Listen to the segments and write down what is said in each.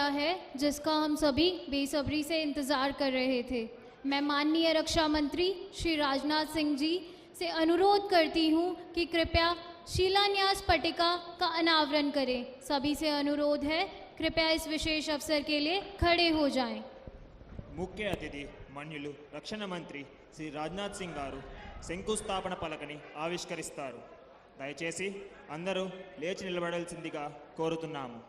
गया है जिसका हम सभी बेसब्री से इंतज़ार कर रहे थे। मैं माननीय रक्षा मंत्री श्री राजनाथ सिंह जी से अनुरोध करती हूँ कि कृपया शिलान्यास पट्टिका का अनावरण करें। सभी से अनुरोध है, कृपया इस विशेष अवसर के लिए खड़े हो जाएं। ముఖ్య అతిథి మన్యులు రక్షణ మంత్రి శ్రీ రాజ్నాథ్ సింగ్ గారు శంకుస్థాపన పలకని ఆవిష్కరిస్తారు. దయచేసి అందరూ లేచి నిలబడాల్సిందిగా కోరుతున్నాము.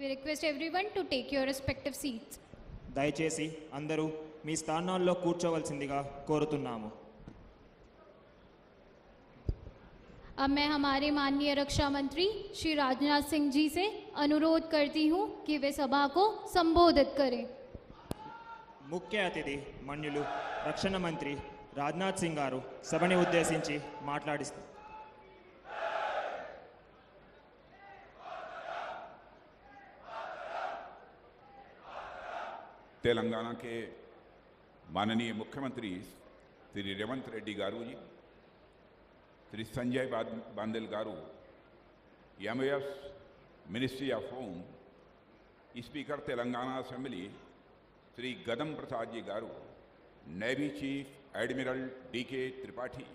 We request everyone to take your respective seats. దయచేసి అందరూ మీ స్థానాల్లో కూర్చోవలసిందిగా కోరుతున్నాము. अब मैं हमारे माननीय रक्षा मंत्री श्री राजनाथ सिंह जी से अनुरोध करती हूँ कि वे सभा को संबोधित करें. ముఖ్య అతిథి మన్యులు రక్షణ మంత్రి రాజ్నాథ్ సింగ్ గారు సభని ఉద్దేశించి మాట్లాడిస్తారు. तेलंगाना के माननीय मुख्यमंत्री Shri Revanth Reddy garu ji, Shri Sanjay Bandal garu, MOS ministry of home, speaker Telangana assembly Shri Gaddam Prasad ji garu, navy chief admiral DK Tripathi,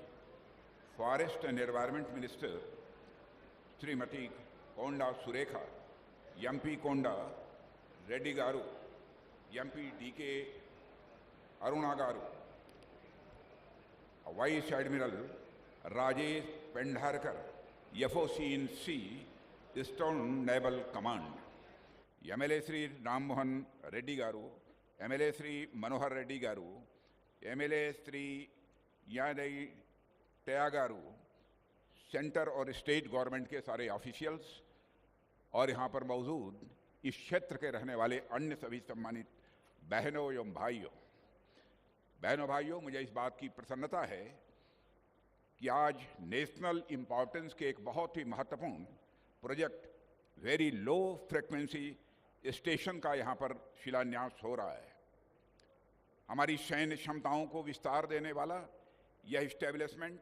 forest and environment minister Shrimati Konda Surekha, MP Konda Reddy garu, MP DK Aruna garu, vice admiral Rajesh Pendharkar, FOC in C, eastern naval command, MLA Shri Ram Mohan Reddy garu, MLA Shri Manohar Reddy garu, MLA Shri यादई टया गारू, सेंटर और स्टेट गवर्नमेंट के सारे officials और यहाँ पर मौजूद इस क्षेत्र के रहने वाले अन्य सभी सम्मानित बहनों एवं भाइयों, मुझे इस बात की प्रसन्नता है कि आज नेशनल इम्पोर्टेंस के एक बहुत ही महत्वपूर्ण project very low frequency station का यहाँ पर शिलान्यास हो रहा है. हमारी सैन्य क्षमताओं को विस्तार देने वाला यह इस्टेब्लिशमेंट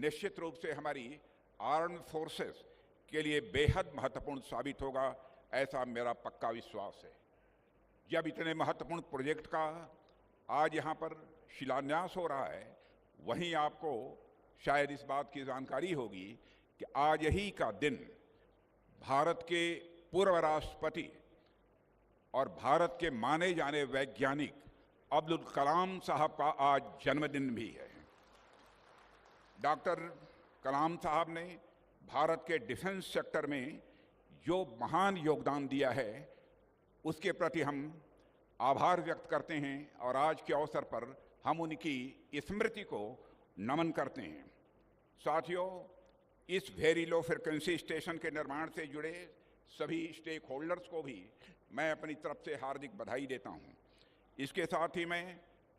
निश्चित रूप से हमारी आर्म्ड फोर्सेस के लिए बेहद महत्वपूर्ण साबित होगा, ऐसा मेरा पक्का विश्वास है. जब इतने महत्वपूर्ण प्रोजेक्ट का आज यहाँ पर शिलान्यास हो रहा है, वहीं आपको शायद इस बात की जानकारी होगी कि आज ही का दिन भारत के पूर्व राष्ट्रपति और भारत के माने जाने वैज्ञानिक अब्दुल कलाम साहब का आज जन्मदिन भी है. डॉक्टर कलाम साहब ने भारत के डिफेंस सेक्टर में जो महान योगदान दिया है, उसके प्रति हम आभार व्यक्त करते हैं और आज के अवसर पर हम उनकी स्मृति को नमन करते हैं. साथियों, इस वेरी लो फ्रिक्वेंसी स्टेशन के निर्माण से जुड़े सभी स्टेक होल्डर्स को भी मैं अपनी तरफ से हार्दिक बधाई देता हूं. इसके साथ ही मैं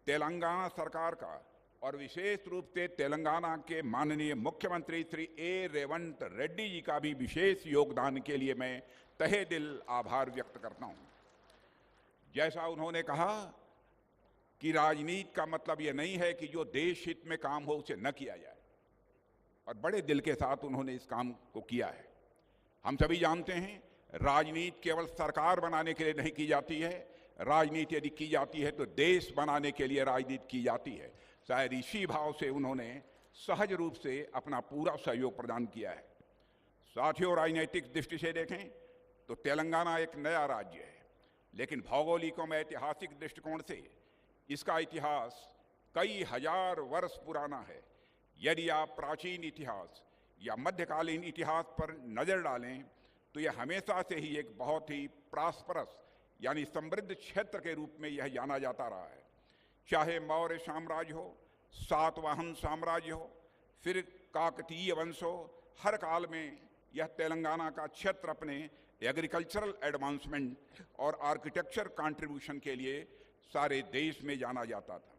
तेलंगाना सरकार का और विशेष रूप से तेलंगाना के माननीय मुख्यमंत्री श्री रेवंत रेड्डी जी का भी विशेष योगदान के लिए मैं तहे दिल आभार व्यक्त करता हूं. जैसा उन्होंने कहा कि राजनीति का मतलब ये नहीं है कि जो देश हित में काम हो उसे न किया जाए, और बड़े दिल के साथ उन्होंने इस काम को किया है. हम सभी जानते हैं राजनीति केवल सरकार बनाने के लिए नहीं की जाती है, राजनीति यदि की जाती है तो देश बनाने के लिए राजनीति की जाती है. शायद इसी भाव से उन्होंने सहज रूप से अपना पूरा सहयोग प्रदान किया है. साथियों, राजनीतिक दृष्टि से देखें तो तेलंगाना एक नया राज्य है, लेकिन भौगोलिक व ऐतिहासिक दृष्टिकोण से इसका इतिहास कई हजार वर्ष पुराना है. यदि आप प्राचीन इतिहास या मध्यकालीन इतिहास पर नजर डालें तो यह हमेशा से ही एक बहुत ही प्रॉस्परस यानी समृद्ध क्षेत्र के रूप में यह जाना जाता रहा है. चाहे मौर्य साम्राज्य हो, सातवाहन साम्राज्य हो, फिर काकतीय वंश हो, हर काल में यह तेलंगाना का क्षेत्र अपने एग्रीकल्चरल एडवांसमेंट और आर्किटेक्चर कंट्रीब्यूशन के लिए सारे देश में जाना जाता था.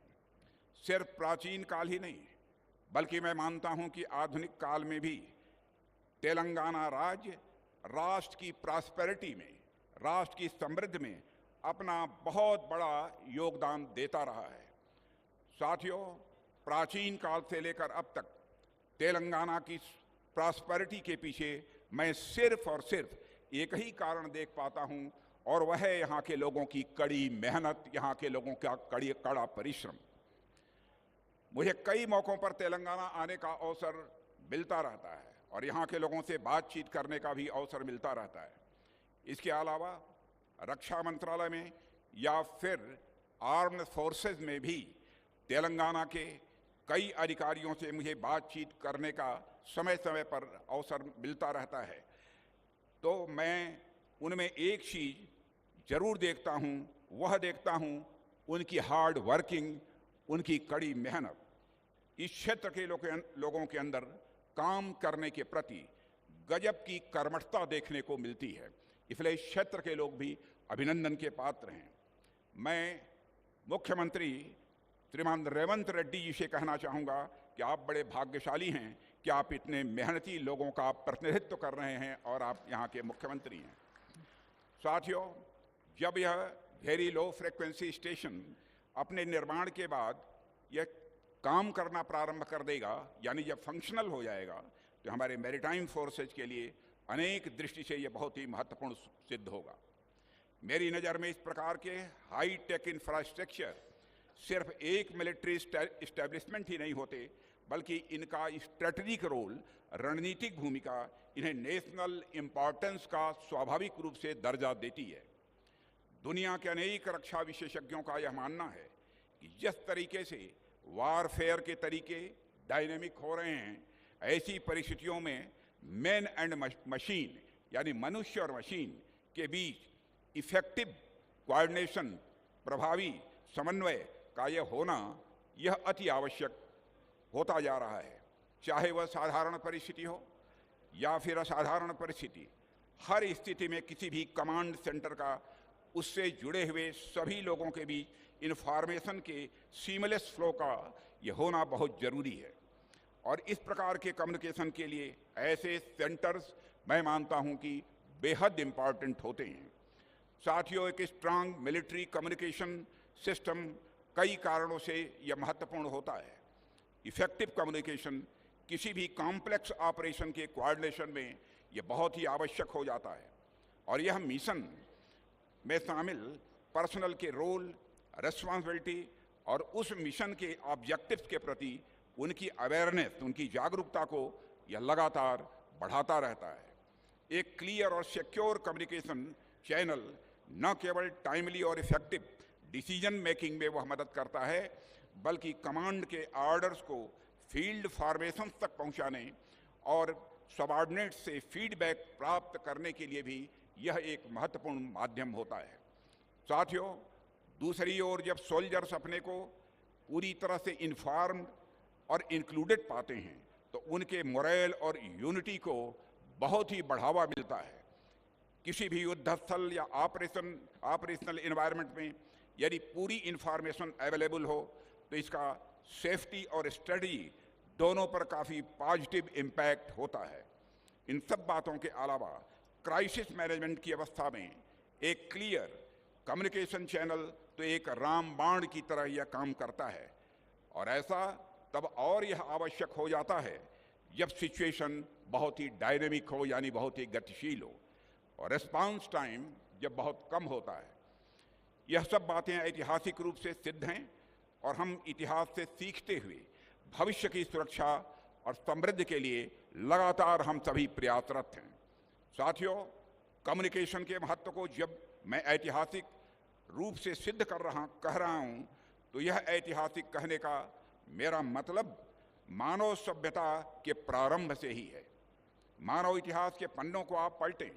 सिर्फ प्राचीन काल ही नहीं, बल्कि मैं मानता हूं कि आधुनिक काल में भी तेलंगाना राज्य राष्ट्र की प्रॉस्पेरिटी में, राष्ट्र की समृद्धि में अपना बहुत बड़ा योगदान देता रहा है। साथियों, प्राचीन काल से लेकर अब तक तेलंगाना की प्रॉस्पेरिटी के पीछे मैं सिर्फ और सिर्फ एक ही कारण देख पाता हूं, और वह है यहाँ के लोगों की कड़ी मेहनत, यहाँ के लोगों का कड़ा परिश्रम। मुझे कई मौकों पर तेलंगाना आने का अवसर मिलता रहता है और यहाँ के लोगों से बातचीत करने का भी अवसर मिलता रहता है। इसके अलावा रक्षा मंत्रालय में या फिर आर्म्ड फोर्सेस में भी तेलंगाना के कई अधिकारियों से मुझे बातचीत करने का समय समय पर अवसर मिलता रहता है। तो मैं उनमें एक चीज जरूर देखता हूं, वह देखता हूं उनकी हार्ड वर्किंग, उनकी कड़ी मेहनत। इस क्षेत्र के लोगों के अंदर काम करने के प्रति गजब की कर्मठता देखने को मिलती है, इसलिए इस क्षेत्र के लोग भी अभिनंदन के पात्र हैं। मैं मुख्यमंत्री श्रीमान रेवंत रेड्डी जी से कहना चाहूँगा कि आप बड़े भाग्यशाली हैं कि आप इतने मेहनती लोगों का प्रतिनिधित्व कर रहे हैं और आप यहाँ के मुख्यमंत्री हैं। साथियों, जब यह वेरी लो फ्रिक्वेंसी स्टेशन अपने निर्माण के बाद यह काम करना प्रारंभ कर देगा, यानी जब फंक्शनल हो जाएगा, तो हमारे मैरीटाइम फोर्सेज के लिए अनेक दृष्टि से यह बहुत ही महत्वपूर्ण सिद्ध होगा। मेरी नज़र में इस प्रकार के हाई टेक इंफ्रास्ट्रक्चर सिर्फ एक मिलिट्री इस्टेब्लिशमेंट ही नहीं होते, बल्कि इनका स्ट्रेटजिक रोल, रणनीतिक भूमिका इन्हें नेशनल इम्पॉर्टेंस का स्वाभाविक रूप से दर्जा देती है। दुनिया के अनेक रक्षा विशेषज्ञों का यह मानना है कि जिस तरीके से वारफेयर के तरीके डायनेमिक हो रहे हैं, ऐसी परिस्थितियों में मैन एंड मशीन यानी मनुष्य और मशीन के बीच इफेक्टिव कोऑर्डिनेशन, प्रभावी समन्वय का यह होना यह अति आवश्यक होता जा रहा है। चाहे वह साधारण परिस्थिति हो या फिर असाधारण परिस्थिति, हर स्थिति में किसी भी कमांड सेंटर का उससे जुड़े हुए सभी लोगों के बीच इंफॉर्मेशन के सीमलेस फ्लो का यह होना बहुत जरूरी है। और इस प्रकार के कम्युनिकेशन के लिए ऐसे सेंटर्स मैं मानता हूं कि बेहद इम्पॉर्टेंट होते हैं। साथियों, एक स्ट्रांग मिलिट्री कम्युनिकेशन सिस्टम कई कारणों से यह महत्वपूर्ण होता है। इफेक्टिव कम्युनिकेशन किसी भी कॉम्प्लेक्स ऑपरेशन के कोऑर्डिनेशन में यह बहुत ही आवश्यक हो जाता है, और यह मिशन में शामिल पर्सनल के रोल, रिस्पॉन्सिबिलिटी और उस मिशन के ऑब्जेक्टिव्स के प्रति उनकी अवेयरनेस, उनकी जागरूकता को यह लगातार बढ़ाता रहता है। एक क्लियर और सिक्योर कम्युनिकेशन चैनल न केवल टाइमली और इफेक्टिव डिसीजन मेकिंग में वह मदद करता है, बल्कि कमांड के ऑर्डर्स को फील्ड फॉर्मेशन तक पहुंचाने और सबऑर्डिनेट से फीडबैक प्राप्त करने के लिए भी यह एक महत्वपूर्ण माध्यम होता है। साथियों, दूसरी ओर जब सोल्जर्स अपने को पूरी तरह से इन्फॉर्म्ड और इंक्लूडेड पाते हैं, तो उनके मोरल और यूनिटी को बहुत ही बढ़ावा मिलता है। किसी भी युद्ध स्थल या ऑपरेशनल एनवायरनमेंट में यदि पूरी इंफॉर्मेशन अवेलेबल हो, तो इसका सेफ्टी और स्ट्रेटजी दोनों पर काफ़ी पॉजिटिव इम्पैक्ट होता है। इन सब बातों के अलावा क्राइसिस मैनेजमेंट की अवस्था में एक क्लियर कम्युनिकेशन चैनल तो एक रामबाण की तरह यह काम करता है, और ऐसा तब और यह आवश्यक हो जाता है जब सिचुएशन बहुत ही डायनेमिक हो, यानी बहुत ही गतिशील हो, और रिस्पांस टाइम जब बहुत कम होता है। यह सब बातें ऐतिहासिक रूप से सिद्ध हैं, और हम इतिहास से सीखते हुए भविष्य की सुरक्षा और समृद्धि के लिए लगातार हम सभी प्रयासरत हैं। साथियों, कम्युनिकेशन के महत्व को जब मैं ऐतिहासिक रूप से सिद्ध कह रहा हूं, तो यह ऐतिहासिक कहने का मेरा मतलब मानव सभ्यता के प्रारंभ से ही है। मानव इतिहास के पन्नों को आप पलटें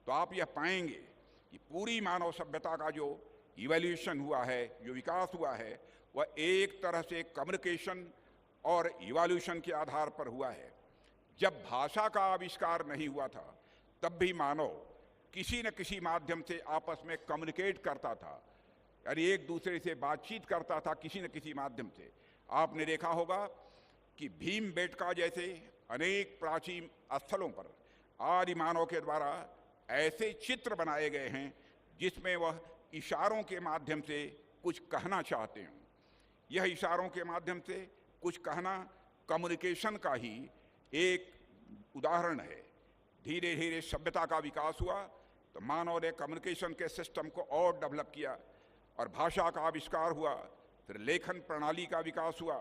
तो आप यह पाएंगे कि पूरी मानव सभ्यता का जो इवोल्यूशन हुआ है, जो विकास हुआ है, वह एक तरह से कम्युनिकेशन और इवोल्यूशन के आधार पर हुआ है। जब भाषा का आविष्कार नहीं हुआ था, तब भी मानव किसी न किसी माध्यम से आपस में कम्युनिकेट करता था, यानी एक दूसरे से बातचीत करता था किसी न किसी माध्यम से। आपने देखा होगा कि भीमबेटका जैसे अनेक प्राचीन स्थलों पर आदि मानव के द्वारा ऐसे चित्र बनाए गए हैं जिसमें वह इशारों के माध्यम से कुछ कहना चाहते हैं। यह इशारों के माध्यम से कुछ कहना कम्युनिकेशन का ही एक उदाहरण है। धीरे धीरे सभ्यता का विकास हुआ तो मानव ने कम्युनिकेशन के सिस्टम को और डेवलप किया और भाषा का आविष्कार हुआ, फिर लेखन प्रणाली का विकास हुआ।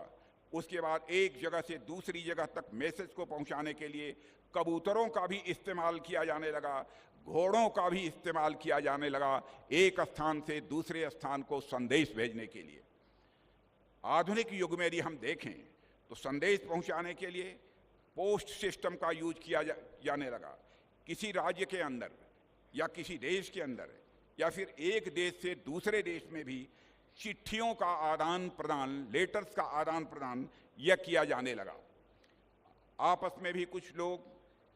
उसके बाद एक जगह से दूसरी जगह तक मैसेज को पहुंचाने के लिए कबूतरों का भी इस्तेमाल किया जाने लगा, घोड़ों का भी इस्तेमाल किया जाने लगा एक स्थान से दूसरे स्थान को संदेश भेजने के लिए। आधुनिक युग में यदि हम देखें तो संदेश पहुंचाने के लिए पोस्ट सिस्टम का यूज किया जाने लगा। किसी राज्य के अंदर या किसी देश के अंदर या फिर एक देश से दूसरे देश में भी चिट्ठियों का आदान प्रदान, लेटर्स का आदान प्रदान यह किया जाने लगा। आपस में भी कुछ लोग,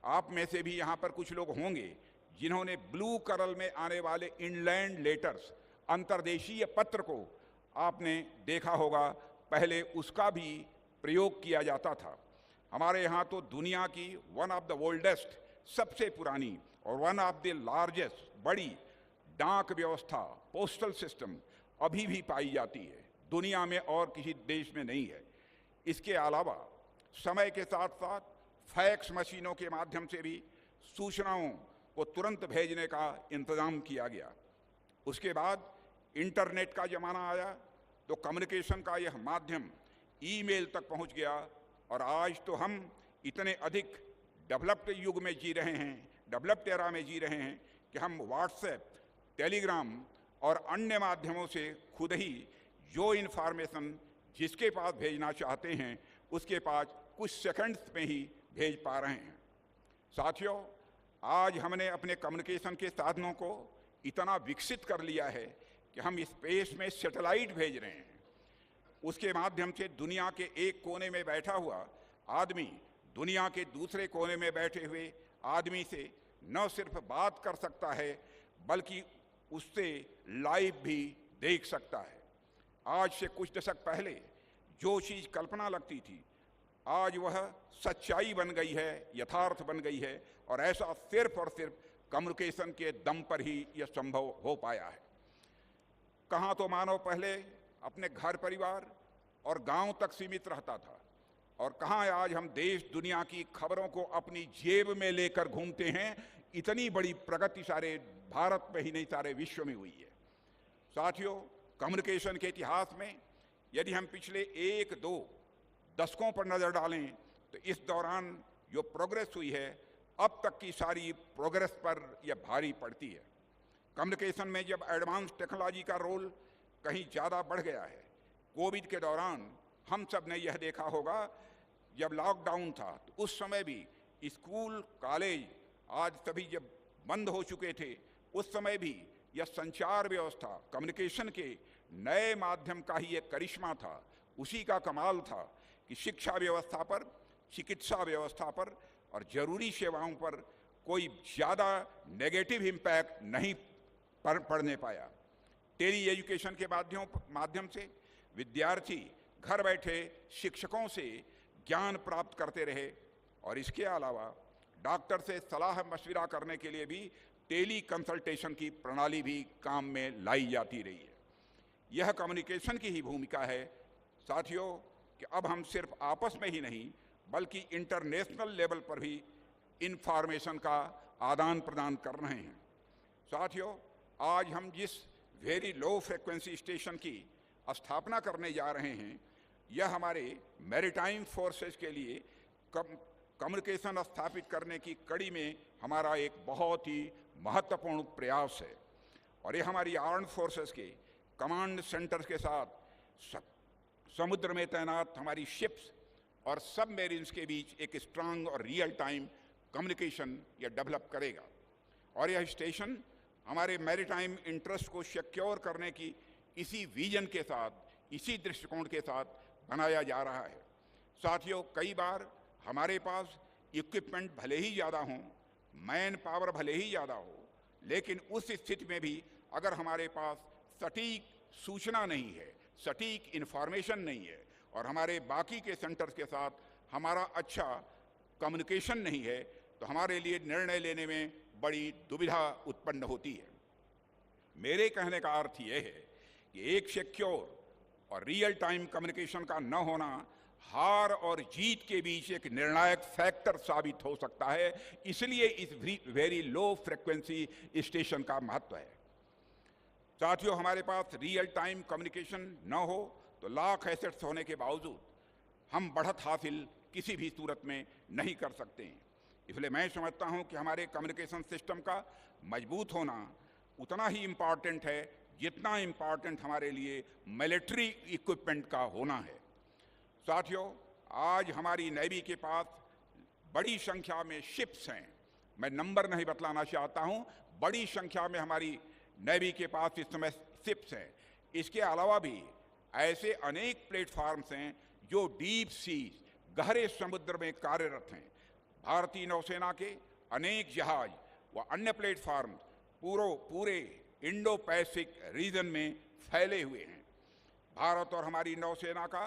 आप में से भी यहाँ पर कुछ लोग होंगे जिन्होंने ब्लू कलर में आने वाले इनलैंड लेटर्स, अंतर्देशीय पत्र को आपने देखा होगा। पहले उसका भी प्रयोग किया जाता था। हमारे यहाँ तो दुनिया की वन ऑफ द ओल्डेस्ट, सबसे पुरानी और वन ऑफ द लार्जेस्ट, बड़ी डाक व्यवस्था, पोस्टल सिस्टम अभी भी पाई जाती है। दुनिया में और किसी देश में नहीं है। इसके अलावा समय के साथ साथ फैक्स मशीनों के माध्यम से भी सूचनाओं को तुरंत भेजने का इंतजाम किया गया। उसके बाद इंटरनेट का जमाना आया तो कम्युनिकेशन का यह माध्यम ईमेल तक पहुंच गया और आज तो हम इतने अधिक डेवलप्ड युग में जी रहे हैं, डेवलप्ड एरा में जी रहे हैं कि हम व्हाट्सएप, टेलीग्राम और अन्य माध्यमों से खुद ही जो इन्फॉर्मेशन जिसके पास भेजना चाहते हैं उसके पास कुछ सेकंड्स में ही भेज पा रहे हैं। साथियों, आज हमने अपने कम्युनिकेशन के साधनों को इतना विकसित कर लिया है कि हम स्पेस में सैटेलाइट भेज रहे हैं। उसके माध्यम से दुनिया के एक कोने में बैठा हुआ आदमी दुनिया के दूसरे कोने में बैठे हुए आदमी से न सिर्फ बात कर सकता है बल्कि उससे लाइव भी देख सकता है। आज से कुछ दशक पहले जो चीज़ कल्पना लगती थी आज वह सच्चाई बन गई है, यथार्थ बन गई है और ऐसा सिर्फ और सिर्फ कम्युनिकेशन के दम पर ही यह संभव हो पाया है। कहाँ तो मानव पहले अपने घर परिवार और गांव तक सीमित रहता था और कहाँ आज हम देश दुनिया की खबरों को अपनी जेब में लेकर घूमते हैं। इतनी बड़ी प्रगति सारे भारत में ही नहीं सारे विश्व में हुई है। साथियों, कम्युनिकेशन के इतिहास में यदि हम पिछले 1-2 दशकों पर नजर डालें तो इस दौरान जो प्रोग्रेस हुई है अब तक की सारी प्रोग्रेस पर यह भारी पड़ती है। कम्युनिकेशन में जब एडवांस टेक्नोलॉजी का रोल कहीं ज़्यादा बढ़ गया है। कोविड के दौरान हम सब ने यह देखा होगा, जब लॉकडाउन था तो उस समय भी स्कूल, कॉलेज आज सभी जब बंद हो चुके थे, उस समय भी यह संचार व्यवस्था, कम्युनिकेशन के नए माध्यम का ही एक करिश्मा था। उसी का कमाल था कि शिक्षा व्यवस्था पर, चिकित्सा व्यवस्था पर और जरूरी सेवाओं पर कोई ज़्यादा नेगेटिव इम्पैक्ट नहीं पड़ने पाया। टेली एजुकेशन के माध्यम से विद्यार्थी घर बैठे शिक्षकों से ज्ञान प्राप्त करते रहे और इसके अलावा डॉक्टर से सलाह मशविरा करने के लिए भी टेली कंसल्टेशन की प्रणाली भी काम में लाई जाती रही है। यह कम्युनिकेशन की ही भूमिका है साथियों कि अब हम सिर्फ आपस में ही नहीं बल्कि इंटरनेशनल लेवल पर भी इंफॉर्मेशन का आदान प्रदान कर रहे हैं। साथियों, आज हम जिस वेरी लो फ्रिक्वेंसी स्टेशन की स्थापना करने जा रहे हैं यह हमारे मैरीटाइम फोर्सेस के लिए कम्युनिकेशन स्थापित करने की कड़ी में हमारा एक बहुत ही महत्वपूर्ण प्रयास है और ये हमारी आर्म्ड फोर्सेस के कमांड सेंटर्स के साथ समुद्र में तैनात हमारी शिप्स और सबमरीन्स के बीच एक स्ट्रांग और रियल टाइम कम्युनिकेशन यह डेवलप करेगा और यह स्टेशन हमारे मैरीटाइम इंटरेस्ट को सिक्योर करने की इसी विजन के साथ, इसी दृष्टिकोण के साथ बनाया जा रहा है। साथियों, कई बार हमारे पास इक्विपमेंट भले ही ज़्यादा हों, मैन पावर भले ही ज़्यादा हो, लेकिन उस स्थिति में भी अगर हमारे पास सटीक सूचना नहीं है, सटीक इन्फॉर्मेशन नहीं है और हमारे बाकी के सेंटर्स के साथ हमारा अच्छा कम्युनिकेशन नहीं है तो हमारे लिए निर्णय लेने में बड़ी दुविधा उत्पन्न होती है। मेरे कहने का अर्थ यह है कि एक सिक्योर और रियल टाइम कम्युनिकेशन का न होना हार और जीत के बीच एक निर्णायक फैक्टर साबित हो सकता है। इसलिए इस वेरी लो फ्रीक्वेंसी स्टेशन का महत्व है। साथियों, हमारे पास रियल टाइम कम्युनिकेशन न हो तो लाख एसेट्स होने के बावजूद हम बढ़त हासिल किसी भी सूरत में नहीं कर सकते हैं। इसलिए मैं समझता हूं कि हमारे कम्युनिकेशन सिस्टम का मजबूत होना उतना ही इम्पॉर्टेंट है जितना इम्पॉर्टेंट हमारे लिए मिलिट्री इक्विपमेंट का होना है। साथियों, आज हमारी नेवी के पास बड़ी संख्या में शिप्स हैं। मैं नंबर नहीं बतलाना चाहता हूं, बड़ी संख्या में हमारी नेवी के पास इस समय शिप्स हैं। इसके अलावा भी ऐसे अनेक प्लेटफॉर्म्स हैं जो डीप सी गहरे समुद्र में कार्यरत हैं। भारतीय नौसेना के अनेक जहाज व अन्य प्लेटफॉर्म पूरे इंडो पैसिफिक रीजन में फैले हुए हैं। भारत और हमारी नौसेना का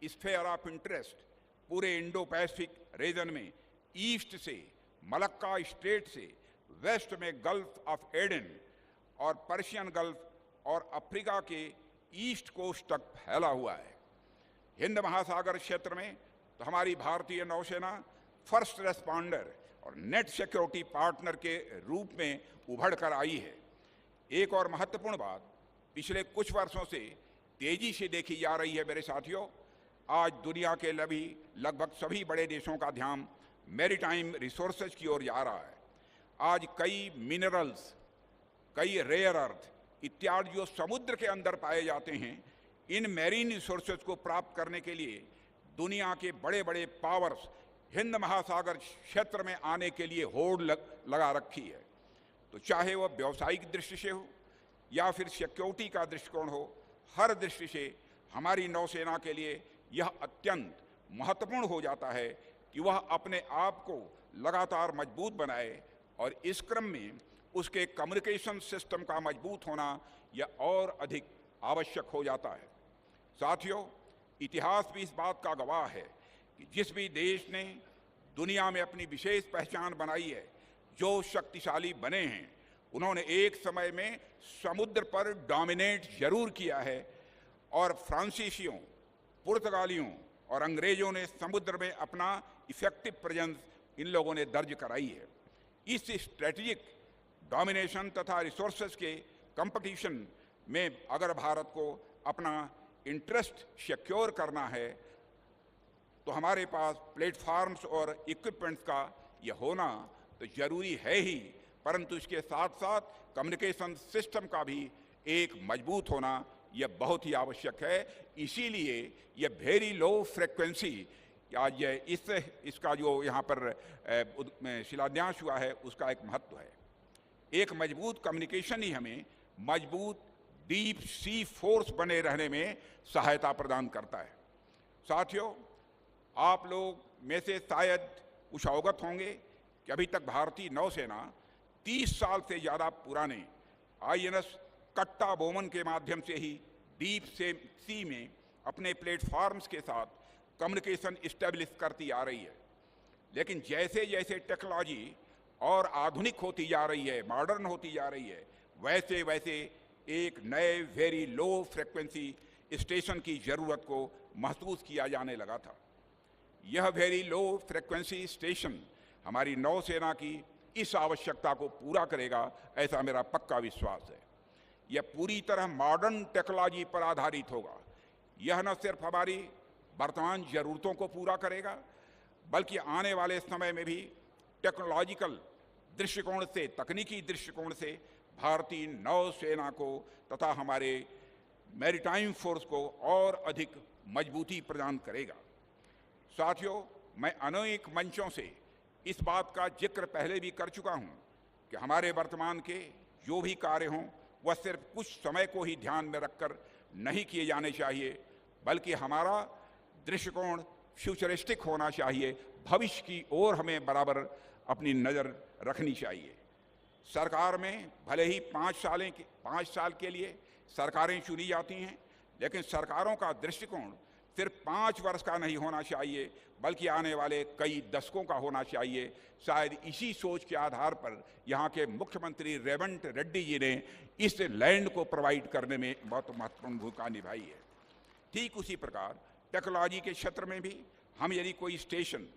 स्फीयर ऑफ इंटरेस्ट पूरे इंडो पैसिफिक रीजन में ईस्ट से मलक्का स्ट्रेट से वेस्ट में गल्फ ऑफ एडन और पर्शियन गल्फ और अफ्रीका के ईस्ट कोस्ट तक फैला हुआ है। हिंद महासागर क्षेत्र में तो हमारी भारतीय नौसेना फर्स्ट रेस्पॉन्डर और नेट सिक्योरिटी पार्टनर के रूप में उभर कर आई है। एक और महत्वपूर्ण बात पिछले कुछ वर्षों से तेजी से देखी जा रही है मेरे साथियों। आज दुनिया के लगभग सभी बड़े देशों का ध्यान मैरीटाइम रिसोर्सेज की ओर जा रहा है। आज कई मिनरल्स, कई रेयर अर्थ इत्यादि जो समुद्र के अंदर पाए जाते हैं, इन मैरीन रिसोर्सेज को प्राप्त करने के लिए दुनिया के बड़े बड़े पावर्स हिंद महासागर क्षेत्र में आने के लिए होड़ लगा रखी है। तो चाहे वह व्यावसायिक दृष्टि से हो या फिर सिक्योरिटी का दृष्टिकोण हो, हर दृष्टि से हमारी नौसेना के लिए यह अत्यंत महत्वपूर्ण हो जाता है कि वह अपने आप को लगातार मजबूत बनाए और इस क्रम में उसके कम्युनिकेशन सिस्टम का मजबूत होना यह और अधिक आवश्यक हो जाता है। साथियों, इतिहास भी इस बात का गवाह है कि जिस भी देश ने दुनिया में अपनी विशेष पहचान बनाई है, जो शक्तिशाली बने हैं, उन्होंने एक समय में समुद्र पर डोमिनेट जरूर किया है और फ्रांसीसियों, पुर्तगालियों और अंग्रेजों ने समुद्र में अपना इफेक्टिव प्रेजेंस इन लोगों ने दर्ज कराई है। इस स्ट्रेटेजिक डोमिनेशन तथा रिसोर्सेज के कंपटीशन में अगर भारत को अपना इंटरेस्ट सिक्योर करना है तो हमारे पास प्लेटफॉर्म्स और इक्विपमेंट्स का यह होना तो जरूरी है ही, परंतु इसके साथ साथ कम्युनिकेशन सिस्टम का भी एक मजबूत होना यह बहुत ही आवश्यक है। इसीलिए यह वेरी लो फ्रीक्वेंसी, आज इसका जो यहाँ पर शिलान्यास हुआ है उसका एक महत्व है। एक मजबूत कम्युनिकेशन ही हमें मजबूत डीप सी फोर्स बने रहने में सहायता प्रदान करता है। साथियों, आप लोग में से शायद कुछ अवगत होंगे कि अभी तक भारतीय नौसेना 30 साल से ज़्यादा पुराने INS कट्टा बोमन के माध्यम से ही डीप सी में अपने प्लेटफॉर्म्स के साथ कम्युनिकेशन इस्टेब्लिश करती आ रही है। लेकिन जैसे जैसे टेक्नोलॉजी और आधुनिक होती जा रही है, मॉडर्न होती जा रही है, वैसे वैसे एक नए वेरी लो फ्रीक्वेंसी स्टेशन की ज़रूरत को महसूस किया जाने लगा था। यह वेरी लो फ्रीक्वेंसी स्टेशन हमारी नौसेना की इस आवश्यकता को पूरा करेगा, ऐसा मेरा पक्का विश्वास है। यह पूरी तरह मॉडर्न टेक्नोलॉजी पर आधारित होगा। यह न सिर्फ हमारी वर्तमान ज़रूरतों को पूरा करेगा, बल्कि आने वाले समय में भी टेक्नोलॉजिकल दृष्टिकोण से, तकनीकी दृष्टिकोण से भारतीय नौसेना को तथा हमारे मैरीटाइम फोर्स को और अधिक मजबूती प्रदान करेगा। साथियों, मैं अनेक मंचों से इस बात का जिक्र पहले भी कर चुका हूं कि हमारे वर्तमान के जो भी कार्य हों वह सिर्फ कुछ समय को ही ध्यान में रखकर नहीं किए जाने चाहिए, बल्कि हमारा दृष्टिकोण फ्यूचरिस्टिक होना चाहिए। भविष्य की ओर हमें बराबर अपनी नज़र रखनी चाहिए। सरकार में भले ही 5 साल के लिए सरकारें चुनी जाती हैं, लेकिन सरकारों का दृष्टिकोण सिर्फ 5 वर्ष का नहीं होना चाहिए, बल्कि आने वाले कई दशकों का होना चाहिए। शायद इसी सोच के आधार पर यहाँ के मुख्यमंत्री रेवंत रेड्डी जी ने इस लैंड को प्रोवाइड करने में बहुत महत्वपूर्ण भूमिका निभाई है। ठीक उसी प्रकार टेक्नोलॉजी के क्षेत्र में भी हम यदि कोई स्टेशन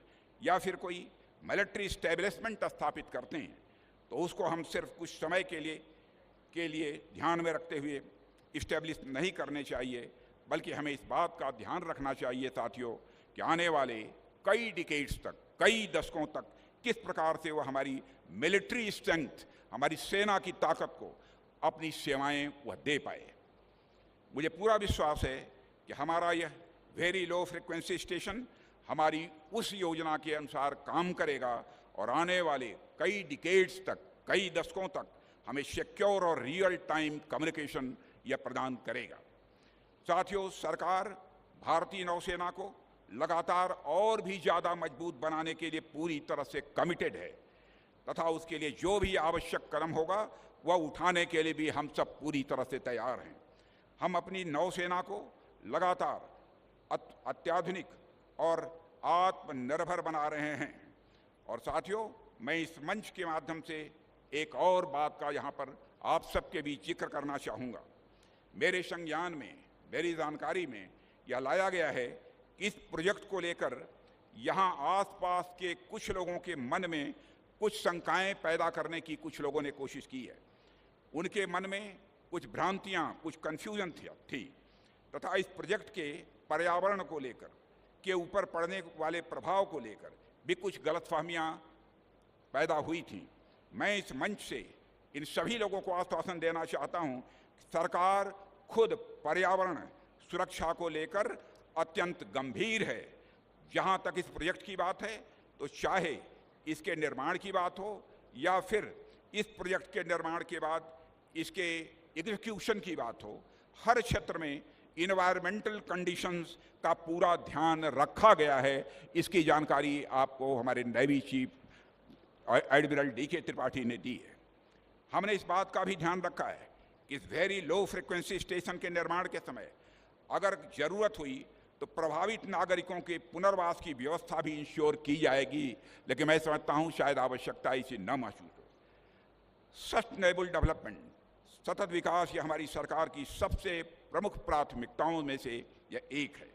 या फिर कोई मिलिट्री स्टैब्लिशमेंट स्थापित करते हैं तो उसको हम सिर्फ कुछ समय के लिए ध्यान में रखते हुए इस्टेब्लिश नहीं करने चाहिए, बल्कि हमें इस बात का ध्यान रखना चाहिए साथियों कि आने वाले कई डिकेड्स तक, कई दशकों तक किस प्रकार से वह हमारी मिलिट्री स्ट्रेंथ, हमारी सेना की ताकत को अपनी सेवाएं वह दे पाए। मुझे पूरा विश्वास है कि हमारा यह वेरी लो फ्रिक्वेंसी स्टेशन हमारी उस योजना के अनुसार काम करेगा और आने वाले कई डिकेड्स तक, कई दशकों तक हमें सिक्योर और रियल टाइम कम्युनिकेशन यह प्रदान करेगा। साथियों, सरकार भारतीय नौसेना को लगातार और भी ज़्यादा मजबूत बनाने के लिए पूरी तरह से कमिटेड है तथा उसके लिए जो भी आवश्यक कदम होगा वह उठाने के लिए भी हम सब पूरी तरह से तैयार हैं। हम अपनी नौसेना को लगातार अत्याधुनिक और आत्मनिर्भर बना रहे हैं। और साथियों, मैं इस मंच के माध्यम से एक और बात का यहाँ पर आप सबके बीच जिक्र करना चाहूँगा। मेरे संज्ञान में, मेरी जानकारी में यह लाया गया है कि इस प्रोजेक्ट को लेकर यहाँ आसपास के कुछ लोगों के मन में कुछ शंकाएं पैदा करने की कुछ लोगों ने कोशिश की है। उनके मन में कुछ भ्रांतियाँ, कुछ कन्फ्यूजन थी तथा इस प्रोजेक्ट के पर्यावरण को लेकर के ऊपर पड़ने वाले प्रभाव को लेकर भी कुछ गलतफहमियां पैदा हुई थीं। मैं इस मंच से इन सभी लोगों को आश्वासन देना चाहता हूं कि सरकार खुद पर्यावरण सुरक्षा को लेकर अत्यंत गंभीर है। जहां तक इस प्रोजेक्ट की बात है तो चाहे इसके निर्माण की बात हो या फिर इस प्रोजेक्ट के निर्माण के बाद इसके एग्जीक्यूशन की बात हो, हर क्षेत्र में इन्वायरमेंटल कंडीशंस का पूरा ध्यान रखा गया है। इसकी जानकारी आपको हमारे navy chief admiral DK. Tripathi ने दी है। हमने इस बात का भी ध्यान रखा है कि इस वेरी लो फ्रिक्वेंसी स्टेशन के निर्माण के समय अगर जरूरत हुई तो प्रभावित नागरिकों के पुनर्वास की व्यवस्था भी इंश्योर की जाएगी, लेकिन मैं समझता हूं शायद आवश्यकता इसे न महसूस हो। सस्टेनेबल डेवलपमेंट, सतत विकास, यह हमारी सरकार की सबसे प्रमुख प्राथमिकताओं में से यह एक है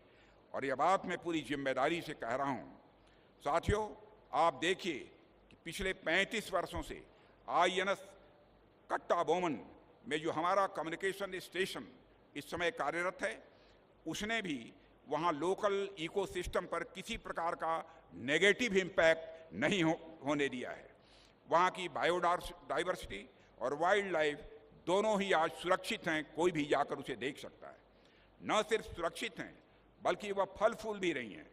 और यह बात मैं पूरी जिम्मेदारी से कह रहा हूं। साथियों, आप देखिए कि पिछले 35 वर्षों से INS कट्टाबोमन में जो हमारा कम्युनिकेशन स्टेशन इस समय कार्यरत है, उसने भी वहाँ लोकल इकोसिस्टम पर किसी प्रकार का नेगेटिव इम्पैक्ट नहीं होने दिया है। वहाँ की बायोडाइवर्सिटी और वाइल्ड लाइफ दोनों ही आज सुरक्षित हैं, कोई भी जाकर उसे देख सकता है। न सिर्फ सुरक्षित हैं बल्कि वह फल फूल भी रही हैं।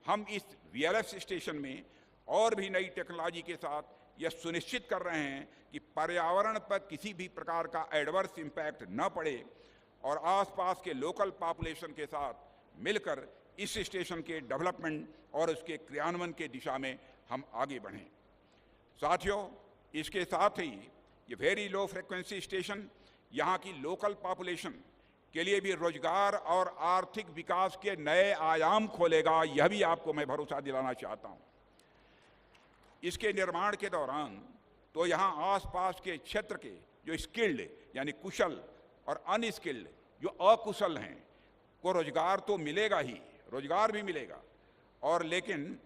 हम इस VLS स्टेशन में और भी नई टेक्नोलॉजी के साथ यह सुनिश्चित कर रहे हैं कि पर्यावरण पर किसी भी प्रकार का एडवर्स इम्पैक्ट न पड़े और आसपास के लोकल पॉपुलेशन के साथ मिलकर इस स्टेशन के डेवलपमेंट और उसके क्रियान्वयन के दिशा में हम आगे बढ़ें। साथियों, इसके साथ ही ये वेरी लो फ्रिक्वेंसी स्टेशन यहाँ की लोकल पॉपुलेशन के लिए भी रोजगार और आर्थिक विकास के नए आयाम खोलेगा, यह भी आपको मैं भरोसा दिलाना चाहता हूँ। इसके निर्माण के दौरान तो यहाँ आसपास के क्षेत्र के जो स्किल्ड यानी कुशल और अनस्किल्ड जो अकुशल हैं को रोजगार तो मिलेगा ही, रोजगार भी मिलेगा और लेकिन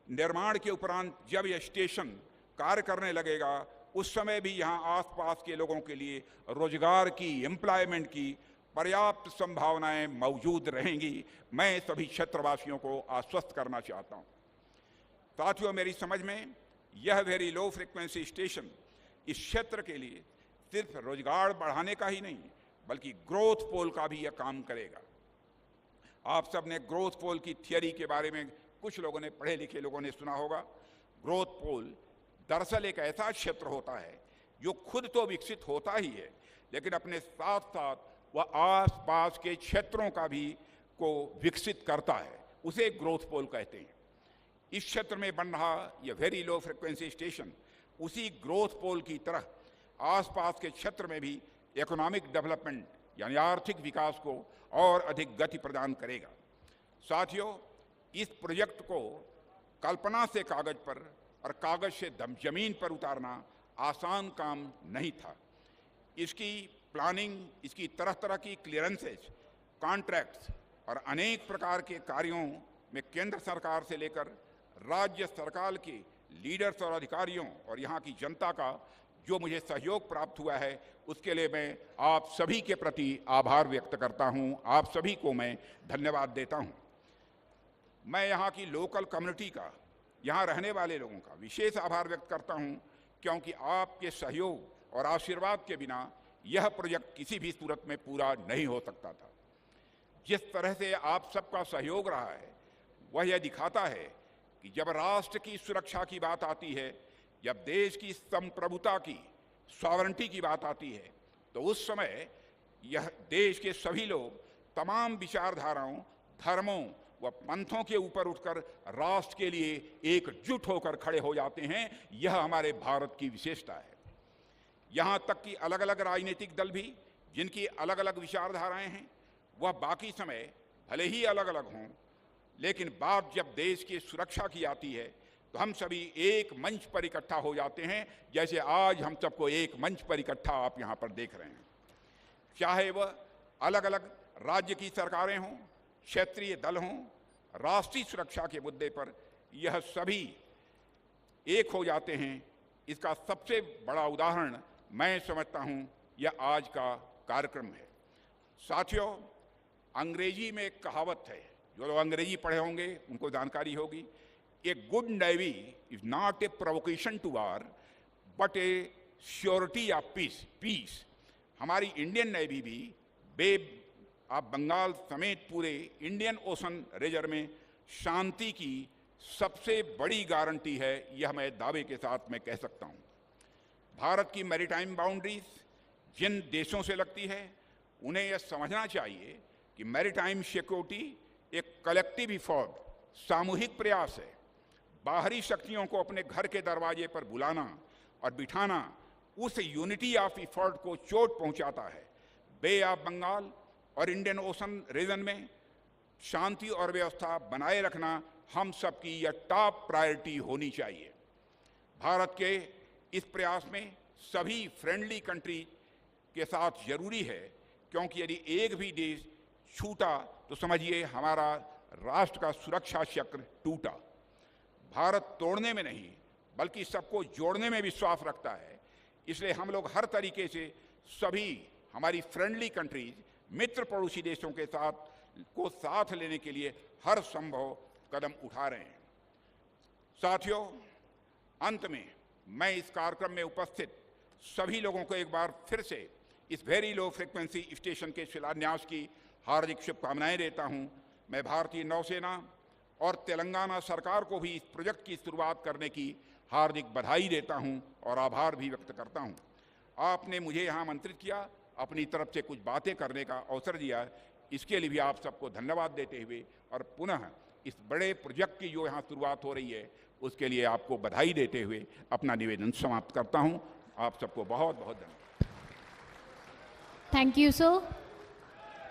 निर्माण के उपरांत जब यह स्टेशन कार्य करने लगेगा उस समय भी यहाँ आसपास के लोगों के लिए रोजगार की, एम्प्लॉयमेंट की पर्याप्त संभावनाएं मौजूद रहेंगी। मैं सभी क्षेत्रवासियों को आश्वस्त करना चाहता हूँ। साथियों, मेरी समझ में यह वेरी लो फ्रिक्वेंसी स्टेशन इस क्षेत्र के लिए सिर्फ रोजगार बढ़ाने का ही नहीं बल्कि ग्रोथ पोल का भी यह काम करेगा। आप सब ने ग्रोथ पोल की थियरी के बारे में कुछ लोगों ने, पढ़े लिखे लोगों ने सुना होगा। ग्रोथ पोल दरअसल एक ऐसा क्षेत्र होता है जो खुद तो विकसित होता ही है लेकिन अपने साथ साथ वह आसपास के क्षेत्रों का भी को विकसित करता है, उसे ग्रोथ पोल कहते हैं। इस क्षेत्र में बन रहा यह वेरी लो फ्रिक्वेंसी स्टेशन उसी ग्रोथ पोल की तरह आसपास के क्षेत्र में भी इकोनॉमिक डेवलपमेंट यानी आर्थिक विकास को और अधिक गति प्रदान करेगा। साथियों, इस प्रोजेक्ट को कल्पना से कागज पर और कागज से जमीन पर उतारना आसान काम नहीं था। इसकी प्लानिंग, इसकी तरह तरह की क्लियरेंसेस, कॉन्ट्रैक्ट्स और अनेक प्रकार के कार्यों में केंद्र सरकार से लेकर राज्य सरकार के लीडर्स और अधिकारियों और यहाँ की जनता का जो मुझे सहयोग प्राप्त हुआ है, उसके लिए मैं आप सभी के प्रति आभार व्यक्त करता हूँ। आप सभी को मैं धन्यवाद देता हूँ। मैं यहाँ की लोकल कम्युनिटी का, यहाँ रहने वाले लोगों का विशेष आभार व्यक्त करता हूँ, क्योंकि आपके सहयोग और आशीर्वाद के बिना यह प्रोजेक्ट किसी भी सूरत में पूरा नहीं हो सकता था। जिस तरह से आप सबका सहयोग रहा है, वह यह दिखाता है कि जब राष्ट्र की सुरक्षा की बात आती है, जब देश की संप्रभुता की, सॉवरेंटी की बात आती है, तो उस समय यह देश के सभी लोग तमाम विचारधाराओं, धर्मों व पंथों के ऊपर उठकर राष्ट्र के लिए एकजुट होकर खड़े हो जाते हैं। यह हमारे भारत की विशेषता है। यहाँ तक कि अलग अलग राजनीतिक दल भी, जिनकी अलग अलग विचारधाराएं हैं, वह बाकी समय भले ही अलग अलग हों, लेकिन बात जब देश की सुरक्षा की आती है तो हम सभी एक मंच पर इकट्ठा हो जाते हैं, जैसे आज हम सबको एक मंच पर इकट्ठा आप यहाँ पर देख रहे हैं। चाहे वह अलग अलग राज्य की सरकारें हों, क्षेत्रीय दल हों, राष्ट्रीय सुरक्षा के मुद्दे पर यह सभी एक हो जाते हैं। इसका सबसे बड़ा उदाहरण मैं समझता हूं यह आज का कार्यक्रम है। साथियों, अंग्रेजी में एक कहावत है, जो लोग अंग्रेजी पढ़े होंगे उनको जानकारी होगी, a good navy is not a provocation to war but a surety of peace. हमारी इंडियन नेवी भी बे आप बंगाल समेत पूरे इंडियन ओशन रीजन में शांति की सबसे बड़ी गारंटी है, यह मैं दावे के साथ मैं कह सकता हूं। भारत की मैरीटाइम बाउंड्रीज जिन देशों से लगती है, उन्हें यह समझना चाहिए कि मैरीटाइम सिक्योरिटी एक कलेक्टिव इफोर्ट, सामूहिक प्रयास है। बाहरी शक्तियों को अपने घर के दरवाजे पर बुलाना और बिठाना उस यूनिटी ऑफ इफोर्ट को चोट पहुंचाता है। बे ऑफ बंगाल और इंडियन ओशन रीजन में शांति और व्यवस्था बनाए रखना हम सबकी यह टॉप प्रायोरिटी होनी चाहिए। भारत के इस प्रयास में सभी फ्रेंडली कंट्री के साथ जरूरी है, क्योंकि यदि एक भी देश छूटा तो समझिए हमारा राष्ट्र का सुरक्षा चक्र टूटा। भारत तोड़ने में नहीं बल्कि सबको जोड़ने में विश्वास रखता है। इसलिए हम लोग हर तरीके से सभी हमारी फ्रेंडली कंट्रीज, मित्र पड़ोसी देशों के साथ लेने के लिए हर संभव कदम उठा रहे हैं। साथियों, अंत में मैं इस कार्यक्रम में उपस्थित सभी लोगों को एक बार फिर से इस वेरी लो फ्रीक्वेंसी स्टेशन के शिलान्यास की हार्दिक शुभकामनाएं देता हूं। मैं भारतीय नौसेना और तेलंगाना सरकार को भी इस प्रोजेक्ट की शुरुआत करने की हार्दिक बधाई देता हूं और आभार भी व्यक्त करता हूं। आपने मुझे यहाँ आमंत्रित किया, अपनी तरफ से कुछ बातें करने का अवसर दिया, इसके लिए भी आप सबको धन्यवाद देते हुए और पुनः इस बड़े प्रोजेक्ट की जो यहाँ शुरुआत हो रही है उसके लिए आपको बधाई देते हुए अपना निवेदन समाप्त करता हूँ। आप सबको बहुत बहुत धन्यवाद। Thank you sir.